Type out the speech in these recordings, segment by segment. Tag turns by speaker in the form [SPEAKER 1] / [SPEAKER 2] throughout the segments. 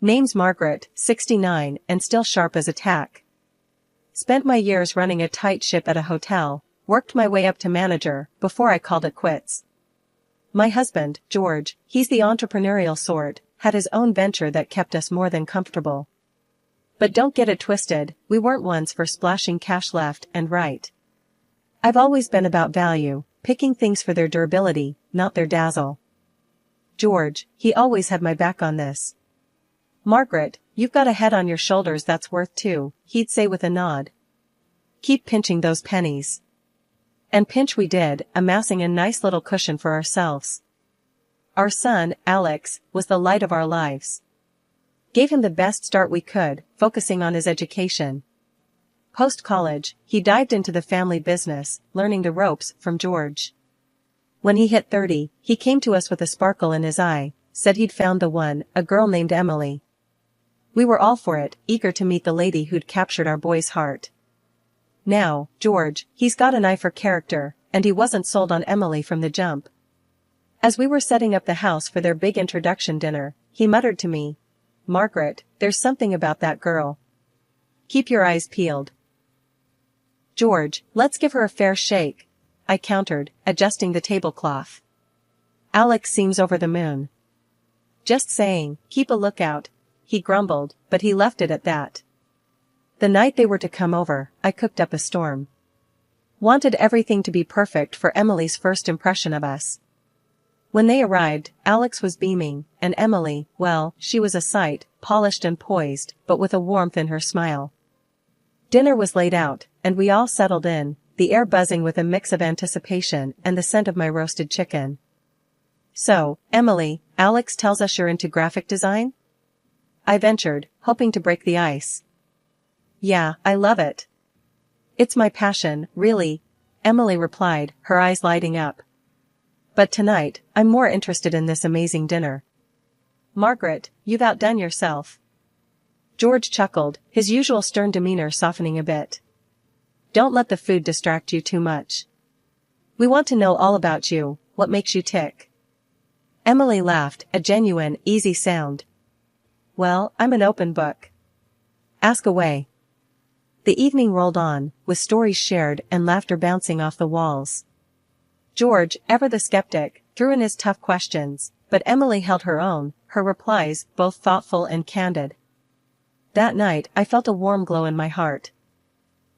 [SPEAKER 1] Name's Margaret, 69, and still sharp as a tack. Spent my years running a tight ship at a hotel, worked my way up to manager, before I called it quits. My husband, George, he's the entrepreneurial sort, had his own venture that kept us more than comfortable. But don't get it twisted, we weren't ones for splashing cash left and right. I've always been about value, picking things for their durability, not their dazzle. George, he always had my back on this. Margaret, you've got a head on your shoulders that's worth two, he'd say with a nod. Keep pinching those pennies. And pinch we did, amassing a nice little cushion for ourselves. Our son, Alex, was the light of our lives. Gave him the best start we could, focusing on his education. Post-college, he dived into the family business, learning the ropes from George. When he hit 30, he came to us with a sparkle in his eye, said he'd found the one, a girl named Emily. We were all for it, eager to meet the lady who'd captured our boy's heart. Now, George, he's got an eye for character, and he wasn't sold on Emily from the jump. As we were setting up the house for their big introduction dinner, he muttered to me, Margaret, there's something about that girl. Keep your eyes peeled. George, let's give her a fair shake, I countered, adjusting the tablecloth. Alex seems over the moon. Just saying, keep a lookout, he grumbled, but he left it at that. The night they were to come over, I cooked up a storm. Wanted everything to be perfect for Emily's first impression of us. When they arrived, Alex was beaming, and Emily, well, she was a sight, polished and poised, but with a warmth in her smile. Dinner was laid out, and we all settled in, the air buzzing with a mix of anticipation and the scent of my roasted chicken. So, Emily, Alex tells us you're into graphic design? I ventured, hoping to break the ice. Yeah, I love it. It's my passion, really, Emily replied, her eyes lighting up. But tonight, I'm more interested in this amazing dinner. Margaret, you've outdone yourself. George chuckled, his usual stern demeanor softening a bit. Don't let the food distract you too much. We want to know all about you, what makes you tick. Emily laughed, a genuine, easy sound. Well, I'm an open book. Ask away. The evening rolled on, with stories shared and laughter bouncing off the walls. George, ever the skeptic, threw in his tough questions, but Emily held her own, her replies both thoughtful and candid. That night I felt a warm glow in my heart.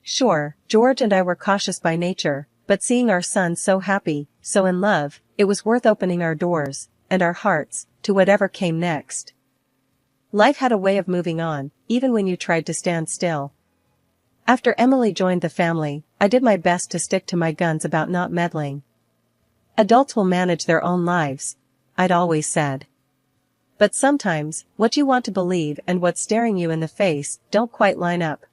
[SPEAKER 1] Sure, George and I were cautious by nature, but seeing our son so happy, so in love, it was worth opening our doors, and our hearts, to whatever came next. Life had a way of moving on, even when you tried to stand still. After Emily joined the family, I did my best to stick to my guns about not meddling. Adults will manage their own lives, I'd always said. But sometimes, what you want to believe and what's staring you in the face don't quite line up.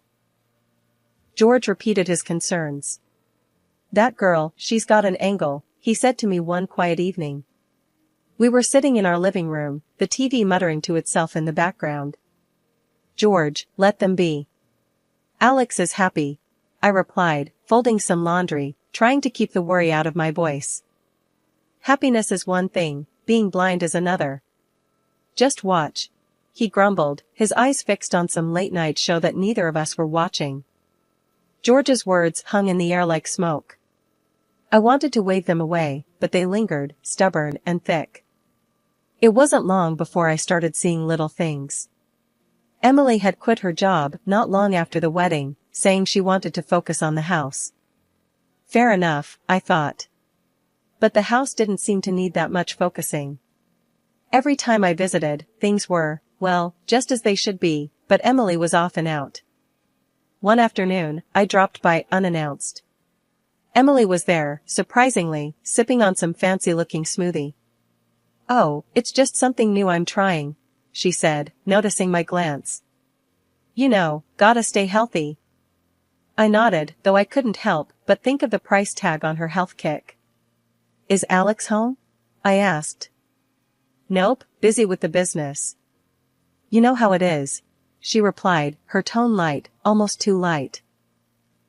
[SPEAKER 1] George repeated his concerns. That girl, she's got an angle, he said to me one quiet evening. We were sitting in our living room, the TV muttering to itself in the background. George, let them be. Alex is happy, I replied, folding some laundry, trying to keep the worry out of my voice. Happiness is one thing, being blind is another. Just watch, he grumbled, his eyes fixed on some late-night show that neither of us were watching. George's words hung in the air like smoke. I wanted to wave them away, but they lingered, stubborn and thick. It wasn't long before I started seeing little things. Emily had quit her job not long after the wedding, saying she wanted to focus on the house. Fair enough, I thought. But the house didn't seem to need that much focusing. Every time I visited, things were, well, just as they should be, but Emily was off and out. One afternoon, I dropped by unannounced. Emily was there, surprisingly, sipping on some fancy-looking smoothie. Oh, it's just something new I'm trying, she said, noticing my glance. You know, gotta stay healthy. I nodded, though I couldn't help but think of the price tag on her health kick. Is Alex home? I asked. Nope, busy with the business. You know how it is, she replied, her tone light, almost too light.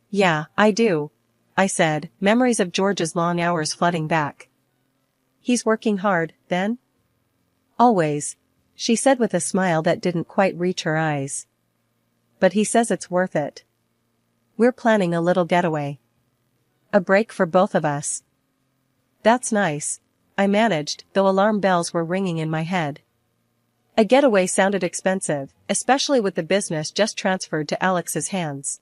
[SPEAKER 1] Yeah, I do, I said, memories of George's long hours flooding back. He's working hard, then? Always, she said with a smile that didn't quite reach her eyes. But he says it's worth it. We're planning a little getaway. A break for both of us. That's nice, I managed, though alarm bells were ringing in my head. A getaway sounded expensive, especially with the business just transferred to Alex's hands.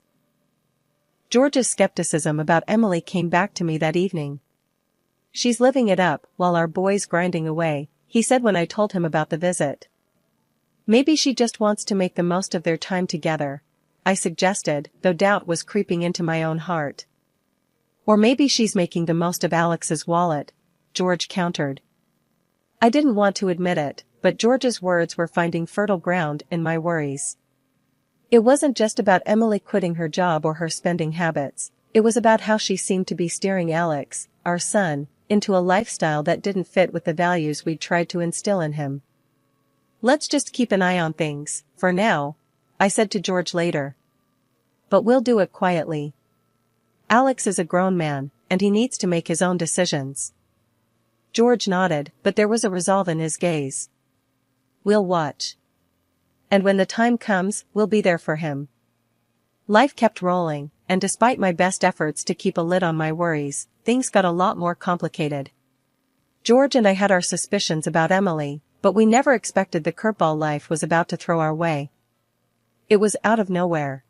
[SPEAKER 1] George's skepticism about Emily came back to me that evening. She's living it up while our boy's grinding away, he said when I told him about the visit. Maybe she just wants to make the most of their time together, I suggested, though doubt was creeping into my own heart. Or maybe she's making the most of Alex's wallet, George countered. I didn't want to admit it, but George's words were finding fertile ground in my worries. It wasn't just about Emily quitting her job or her spending habits, it was about how she seemed to be steering Alex, our son, into a lifestyle that didn't fit with the values we'd tried to instill in him. Let's just keep an eye on things, for now, I said to George later. But we'll do it quietly. Alex is a grown man, and he needs to make his own decisions. George nodded, but there was a resolve in his gaze. We'll watch. And when the time comes, we'll be there for him. Life kept rolling, and despite my best efforts to keep a lid on my worries, things got a lot more complicated. George and I had our suspicions about Emily, but we never expected the curveball life was about to throw our way. It was out of nowhere.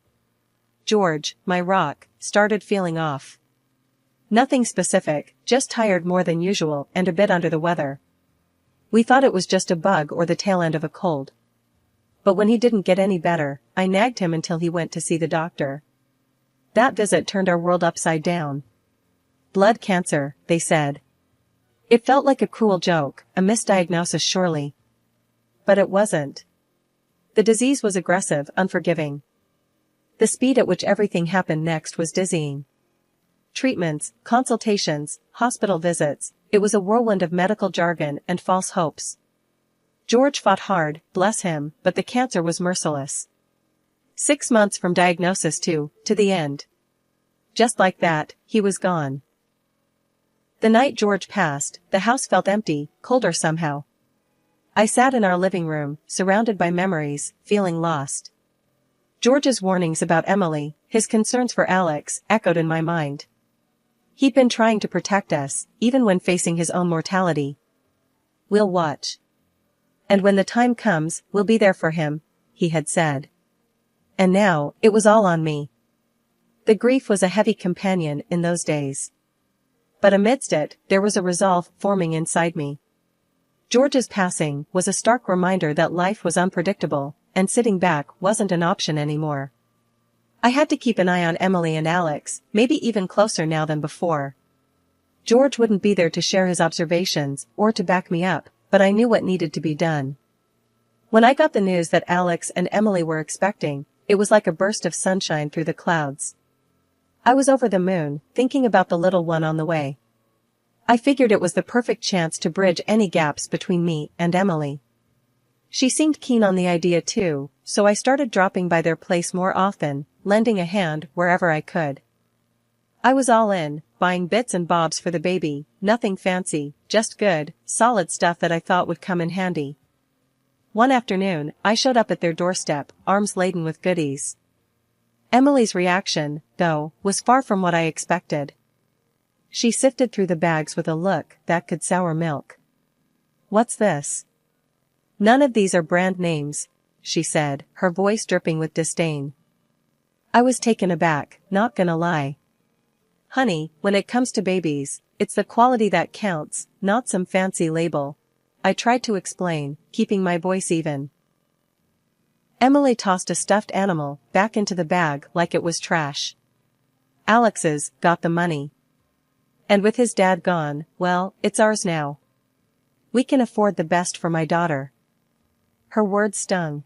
[SPEAKER 1] George, my rock, started feeling off. Nothing specific, just tired more than usual and a bit under the weather. We thought it was just a bug or the tail end of a cold. But when he didn't get any better, I nagged him until he went to see the doctor. That visit turned our world upside down. Blood cancer, they said. It felt like a cruel joke, a misdiagnosis surely. But it wasn't. The disease was aggressive, unforgiving. The speed at which everything happened next was dizzying. Treatments, consultations, hospital visits, it was a whirlwind of medical jargon and false hopes. George fought hard, bless him, but the cancer was merciless. 6 months from diagnosis to the end. Just like that, he was gone. The night George passed, the house felt empty, colder somehow. I sat in our living room, surrounded by memories, feeling lost. George's warnings about Emily, his concerns for Alex, echoed in my mind. He'd been trying to protect us, even when facing his own mortality. We'll watch. And when the time comes, we'll be there for him, he had said. And now, it was all on me. The grief was a heavy companion in those days. But amidst it, there was a resolve forming inside me. George's passing was a stark reminder that life was unpredictable, and sitting back wasn't an option anymore. I had to keep an eye on Emily and Alex, maybe even closer now than before. George wouldn't be there to share his observations or to back me up, but I knew what needed to be done. When I got the news that Alex and Emily were expecting, it was like a burst of sunshine through the clouds. I was over the moon, thinking about the little one on the way. I figured it was the perfect chance to bridge any gaps between me and Emily. She seemed keen on the idea too, so I started dropping by their place more often, lending a hand wherever I could. I was all in, buying bits and bobs for the baby, nothing fancy, just good, solid stuff that I thought would come in handy. One afternoon, I showed up at their doorstep, arms laden with goodies. Emily's reaction, though, was far from what I expected. She sifted through the bags with a look that could sour milk. What's this? None of these are brand names, she said, her voice dripping with disdain. I was taken aback, not gonna lie. Honey, when it comes to babies, it's the quality that counts, not some fancy label. I tried to explain, keeping my voice even. Emily tossed a stuffed animal back into the bag like it was trash. Alex's got the money. And with his dad gone, well, it's ours now. We can afford the best for my daughter. Her words stung.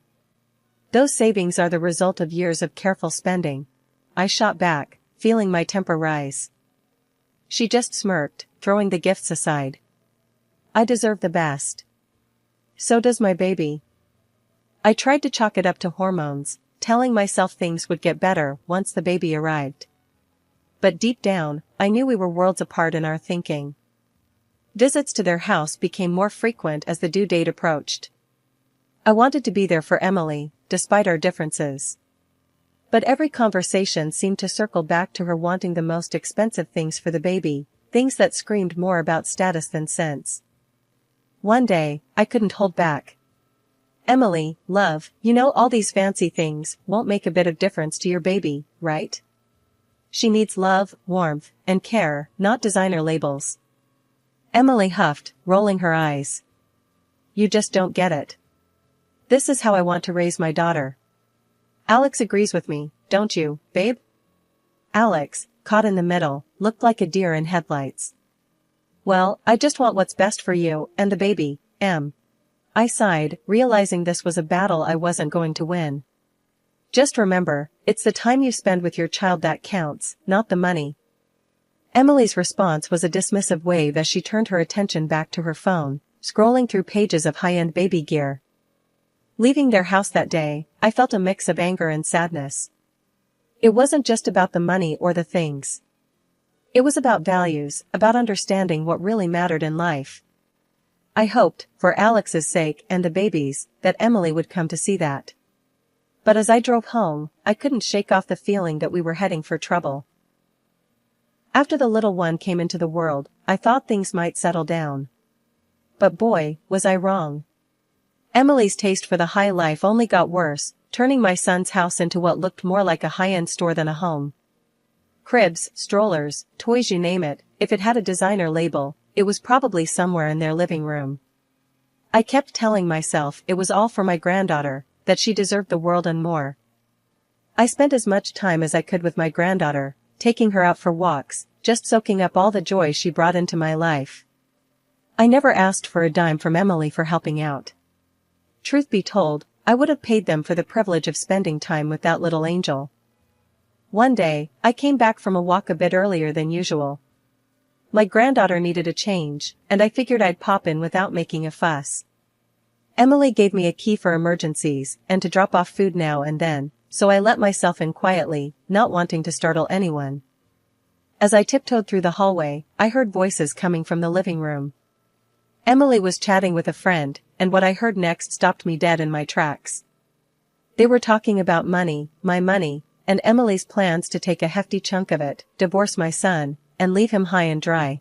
[SPEAKER 1] Those savings are the result of years of careful spending. I shot back, feeling my temper rise. She just smirked, throwing the gifts aside. I deserve the best. So does my baby. I tried to chalk it up to hormones, telling myself things would get better once the baby arrived. But deep down, I knew we were worlds apart in our thinking. Visits to their house became more frequent as the due date approached. I wanted to be there for Emily, despite our differences. But every conversation seemed to circle back to her wanting the most expensive things for the baby, things that screamed more about status than sense. One day, I couldn't hold back. "Emily, love, you know all these fancy things won't make a bit of difference to your baby, right? She needs love, warmth, and care, not designer labels." Emily huffed, rolling her eyes. "You just don't get it. This is how I want to raise my daughter." "Alex agrees with me, don't you, babe?" Alex, caught in the middle, looked like a deer in headlights. "Well, I just want what's best for you and the baby, Em." I sighed, realizing this was a battle I wasn't going to win. "Just remember, it's the time you spend with your child that counts, not the money." Emily's response was a dismissive wave as she turned her attention back to her phone, scrolling through pages of high-end baby gear. Leaving their house that day, I felt a mix of anger and sadness. It wasn't just about the money or the things. It was about values, about understanding what really mattered in life. I hoped, for Alex's sake and the baby's, that Emily would come to see that. But as I drove home, I couldn't shake off the feeling that we were heading for trouble. After the little one came into the world, I thought things might settle down. But boy, was I wrong. Emily's taste for the high life only got worse, turning my son's house into what looked more like a high-end store than a home. Cribs, strollers, toys, you name it, if it had a designer label, it was probably somewhere in their living room. I kept telling myself it was all for my granddaughter, that she deserved the world and more. I spent as much time as I could with my granddaughter, taking her out for walks, just soaking up all the joy she brought into my life. I never asked for a dime from Emily for helping out. Truth be told, I would have paid them for the privilege of spending time with that little angel. One day, I came back from a walk a bit earlier than usual. My granddaughter needed a change, and I figured I'd pop in without making a fuss. Emily gave me a key for emergencies and to drop off food now and then, so I let myself in quietly, not wanting to startle anyone. As I tiptoed through the hallway, I heard voices coming from the living room. Emily was chatting with a friend, and what I heard next stopped me dead in my tracks. They were talking about money, my money, and Emily's plans to take a hefty chunk of it, divorce my son, and leave him high and dry.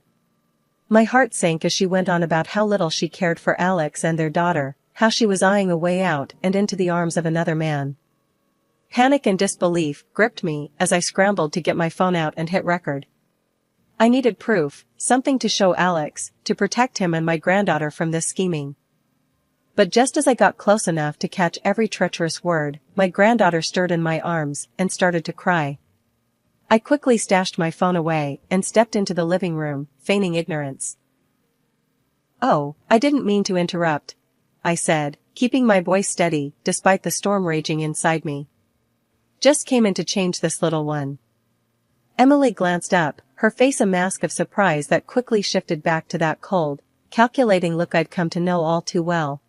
[SPEAKER 1] My heart sank as she went on about how little she cared for Alex and their daughter, how she was eyeing a way out and into the arms of another man. Panic and disbelief gripped me as I scrambled to get my phone out and hit record. I needed proof, something to show Alex, to protect him and my granddaughter from this scheming. But just as I got close enough to catch every treacherous word, my granddaughter stirred in my arms and started to cry. I quickly stashed my phone away and stepped into the living room, feigning ignorance. "Oh, I didn't mean to interrupt," I said, keeping my voice steady despite the storm raging inside me. "Just came in to change this little one." Emily glanced up, her face a mask of surprise that quickly shifted back to that cold, calculating look I'd come to know all too well.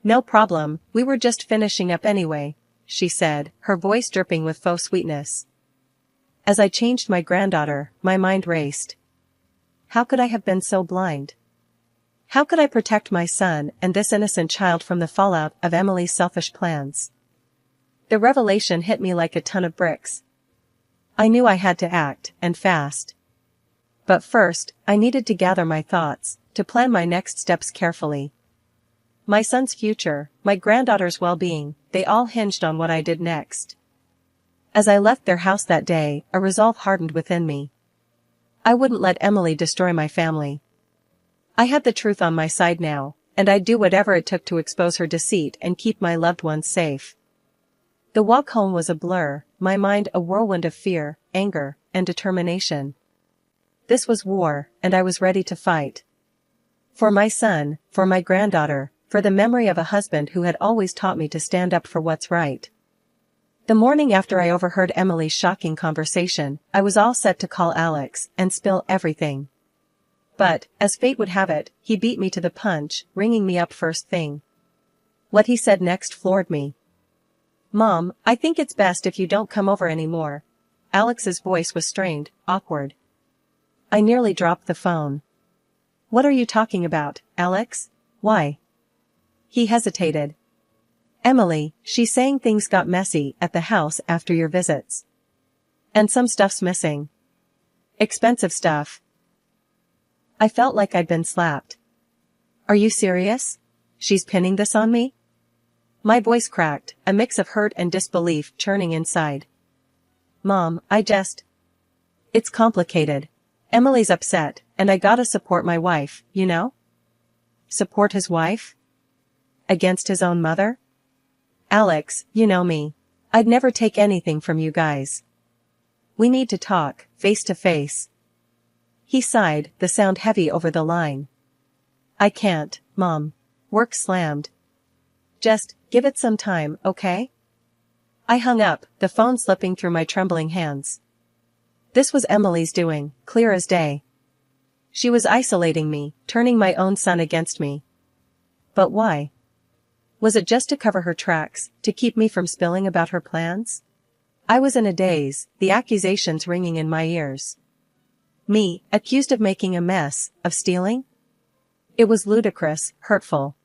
[SPEAKER 1] "No problem, we were just finishing up anyway," she said, her voice dripping with faux sweetness. As I changed my granddaughter, my mind raced. How could I have been so blind? How could I protect my son and this innocent child from the fallout of Emily's selfish plans? The revelation hit me like a ton of bricks. I knew I had to act, and fast. But first, I needed to gather my thoughts, to plan my next steps carefully. My son's future, my granddaughter's well-being, they all hinged on what I did next. As I left their house that day, a resolve hardened within me. I wouldn't let Emily destroy my family. I had the truth on my side now, and I'd do whatever it took to expose her deceit and keep my loved ones safe. The walk home was a blur, my mind a whirlwind of fear, anger, and determination. This was war, and I was ready to fight. For my son, for my granddaughter, for the memory of a husband who had always taught me to stand up for what's right. The morning after I overheard Emily's shocking conversation, I was all set to call Alex and spill everything. But, as fate would have it, he beat me to the punch, ringing me up first thing. What he said next floored me. "Mom, I think it's best if you don't come over anymore." Alex's voice was strained, awkward. I nearly dropped the phone. "What are you talking about, Alex? Why?" He hesitated. Emily, she's saying things got messy at the house after your visits. And some stuff's missing. Expensive stuff. I felt like I'd been slapped. Are you serious? She's pinning this on me? My voice cracked, a mix of hurt and disbelief churning inside. Mom, It's complicated. Emily's upset, and I gotta support my wife, you know? Support his wife? Against his own mother? Alex, you know me. I'd never take anything from you guys. We need to talk, face to face. He sighed, the sound heavy over the line. I can't, Mom. Work slammed. Just, give it some time, okay? I hung up, the phone slipping through my trembling hands. This was Emily's doing, clear as day. She was isolating me, turning my own son against me. But why? Was it just to cover her tracks, to keep me from spilling about her plans? I was in a daze, the accusations ringing in my ears. Me, accused of making a mess, of stealing? It was ludicrous, hurtful.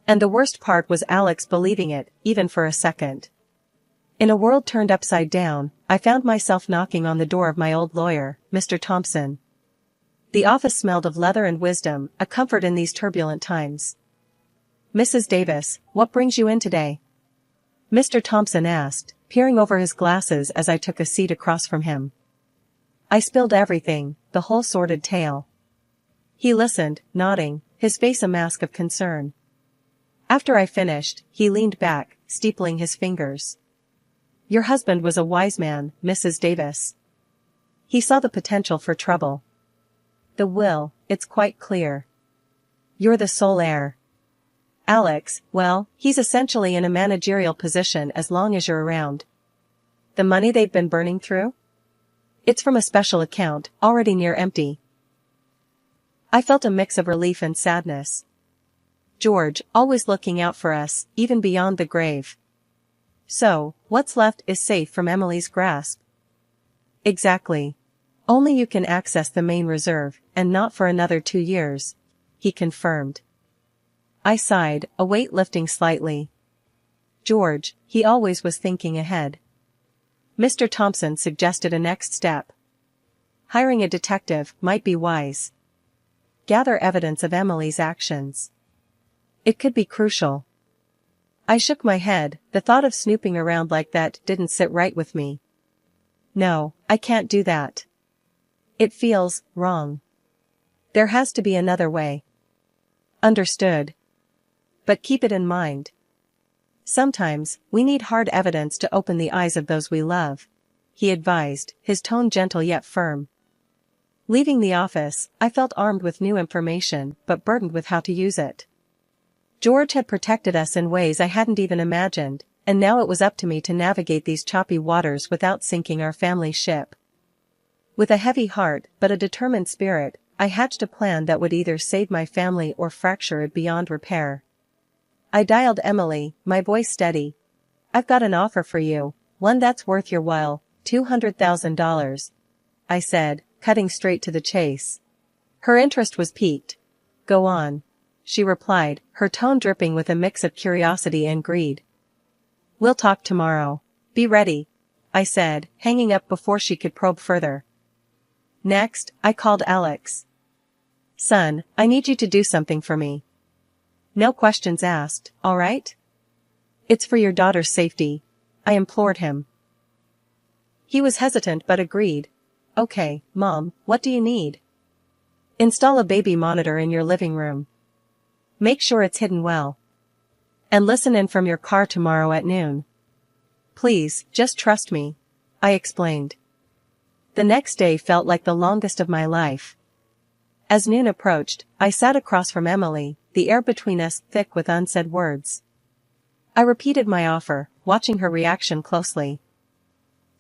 [SPEAKER 1] And the worst part was Alex believing it, even for a second. In a world turned upside down, I found myself knocking on the door of my old lawyer, Mr. Thompson. The office smelled of leather and wisdom, a comfort in these turbulent times. Mrs. Davis, what brings you in today? Mr. Thompson asked, peering over his glasses as I took a seat across from him. I spilled everything, the whole sordid tale. He listened, nodding, his face a mask of concern. After I finished, he leaned back, steepling his fingers. Your husband was a wise man, Mrs. Davis. He saw the potential for trouble. The will, it's quite clear. You're the sole heir. Alex, well, he's essentially in a managerial position as long as you're around. The money they've been burning through? It's from a special account, already near empty. I felt a mix of relief and sadness. George, always looking out for us, even beyond the grave. So, what's left is safe from Emily's grasp. Exactly. Only you can access the main reserve, and not for another 2 years, he confirmed. I sighed, a weight lifting slightly. George, he always was thinking ahead. Mr. Thompson suggested a next step. Hiring a detective might be wise. Gather evidence of Emily's actions. It could be crucial. I shook my head, the thought of snooping around like that didn't sit right with me. No, I can't do that. It feels wrong. There has to be another way. Understood. But keep it in mind. Sometimes, we need hard evidence to open the eyes of those we love, he advised, his tone gentle yet firm. Leaving the office, I felt armed with new information, but burdened with how to use it. George had protected us in ways I hadn't even imagined, and now it was up to me to navigate these choppy waters without sinking our family ship. With a heavy heart, but a determined spirit, I hatched a plan that would either save my family or fracture it beyond repair. I dialed Emily, my voice steady. I've got an offer for you, one that's worth your while, $200,000. I said, cutting straight to the chase. Her interest was piqued. Go on, she replied, her tone dripping with a mix of curiosity and greed. We'll talk tomorrow. Be ready, I said, hanging up before she could probe further. Next, I called Alex. Son, I need you to do something for me. No questions asked, all right? It's for your daughter's safety, I implored him. He was hesitant but agreed. Okay, Mom, what do you need? Install a baby monitor in your living room. Make sure it's hidden well. And listen in from your car tomorrow at noon. Please, just trust me, I explained. The next day felt like the longest of my life. As noon approached, I sat across from Emily, the air between us thick with unsaid words. I repeated my offer, watching her reaction closely.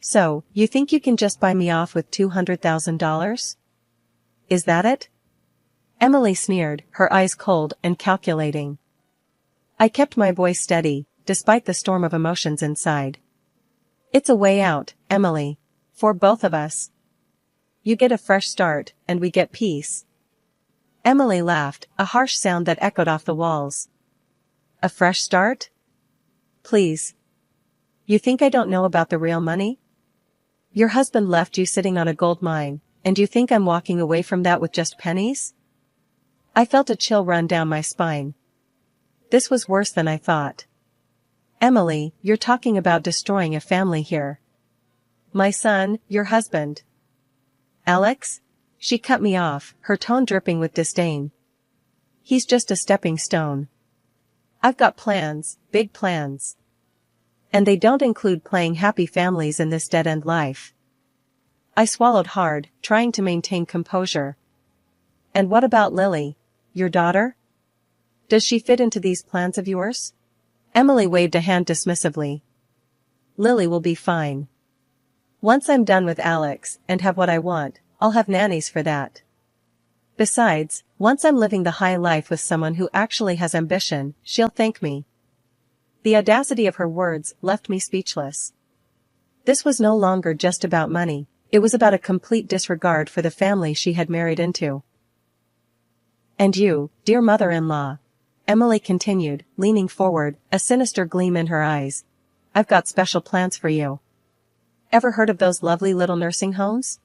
[SPEAKER 1] So, you think you can just buy me off with $200,000? Is that it? Emily sneered, her eyes cold and calculating. I kept my voice steady, despite the storm of emotions inside. It's a way out, Emily. For both of us. You get a fresh start, and we get peace. Emily laughed, a harsh sound that echoed off the walls. A fresh start? Please. You think I don't know about the real money? Your husband left you sitting on a gold mine, and you think I'm walking away from that with just pennies? I felt a chill run down my spine. This was worse than I thought. Emily, you're talking about destroying a family here. My son, your husband. Alex? She cut me off, her tone dripping with disdain. He's just a stepping stone. I've got plans, big plans. And they don't include playing happy families in this dead-end life. I swallowed hard, trying to maintain composure. And what about Lily, your daughter? Does she fit into these plans of yours? Emily waved a hand dismissively. Lily will be fine. Once I'm done with Alex and have what I want, I'll have nannies for that. Besides, once I'm living the high life with someone who actually has ambition, she'll thank me. The audacity of her words left me speechless. This was no longer just about money, it was about a complete disregard for the family she had married into. And you, dear mother-in-law, Emily continued, leaning forward, a sinister gleam in her eyes. I've got special plans for you. Ever heard of those lovely little nursing homes?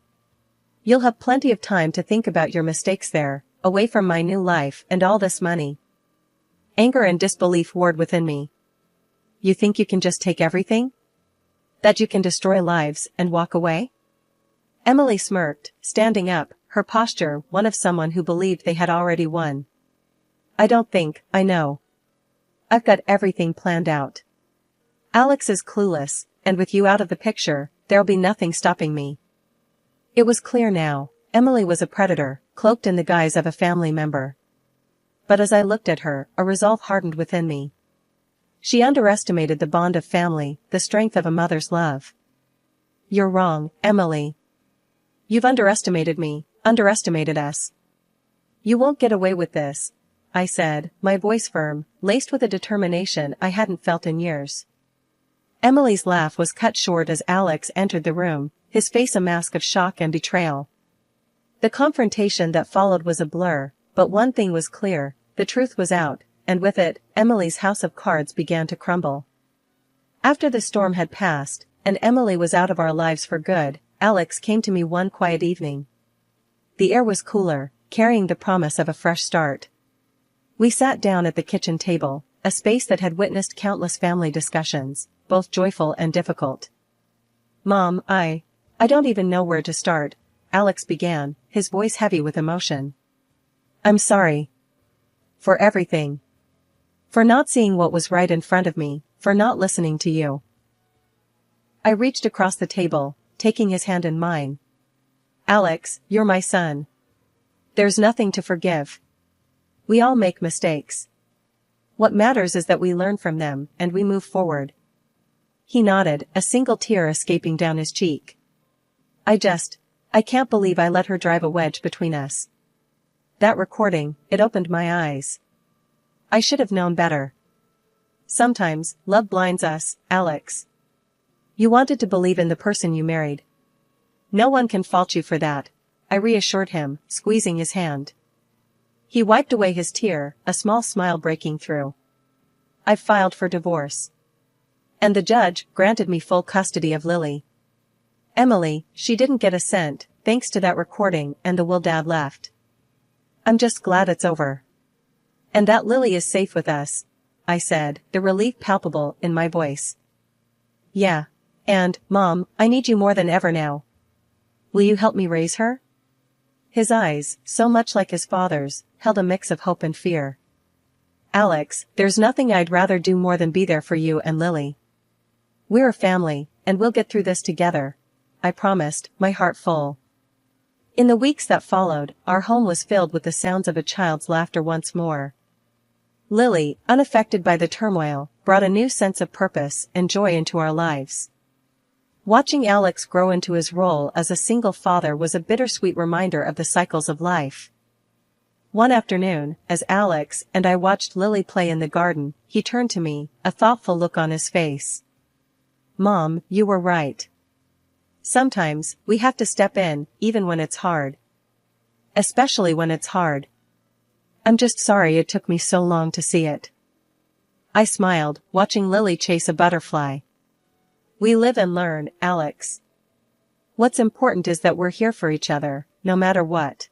[SPEAKER 1] You'll have plenty of time to think about your mistakes there, away from my new life and all this money. Anger and disbelief warred within me. You think you can just take everything? That you can destroy lives and walk away? Emily smirked, standing up, her posture one of someone who believed they had already won. I don't think, I know. I've got everything planned out. Alex is clueless, and with you out of the picture, there'll be nothing stopping me. It was clear now, Emily was a predator, cloaked in the guise of a family member. But as I looked at her, a resolve hardened within me. She underestimated the bond of family, the strength of a mother's love. You're wrong, Emily. You've underestimated me, underestimated us. You won't get away with this, I said, my voice firm, laced with a determination I hadn't felt in years. Emily's laugh was cut short as Alex entered the room, his face a mask of shock and betrayal. The confrontation that followed was a blur, but one thing was clear, the truth was out, and with it, Emily's house of cards began to crumble. After the storm had passed, and Emily was out of our lives for good, Alex came to me one quiet evening. The air was cooler, carrying the promise of a fresh start. We sat down at the kitchen table, a space that had witnessed countless family discussions, both joyful and difficult. Mom, I don't even know where to start, Alex began, his voice heavy with emotion. I'm sorry. For everything. For not seeing what was right in front of me, for not listening to you. I reached across the table, taking his hand in mine. Alex, you're my son. There's nothing to forgive. We all make mistakes. What matters is that we learn from them, and we move forward. He nodded, a single tear escaping down his cheek. I can't believe I let her drive a wedge between us. That recording, it opened my eyes. I should have known better. Sometimes, love blinds us, Alex. You wanted to believe in the person you married. No one can fault you for that, I reassured him, squeezing his hand. He wiped away his tear, a small smile breaking through. I've filed for divorce. And the judge granted me full custody of Lily. Emily, she didn't get a cent, thanks to that recording and the will Dad left. I'm just glad it's over. And that Lily is safe with us, I said, the relief palpable in my voice. Yeah. And, Mom, I need you more than ever now. Will you help me raise her? His eyes, so much like his father's, held a mix of hope and fear. Alex, there's nothing I'd rather do more than be there for you and Lily. We're a family, and we'll get through this together, I promised, my heart full. In the weeks that followed, our home was filled with the sounds of a child's laughter once more. Lily, unaffected by the turmoil, brought a new sense of purpose and joy into our lives. Watching Alex grow into his role as a single father was a bittersweet reminder of the cycles of life. One afternoon, as Alex and I watched Lily play in the garden, he turned to me, a thoughtful look on his face. Mom, you were right. Sometimes, we have to step in, even when it's hard. Especially when it's hard. I'm just sorry it took me so long to see it. I smiled, watching Lily chase a butterfly. We live and learn, Alex. What's important is that we're here for each other, no matter what.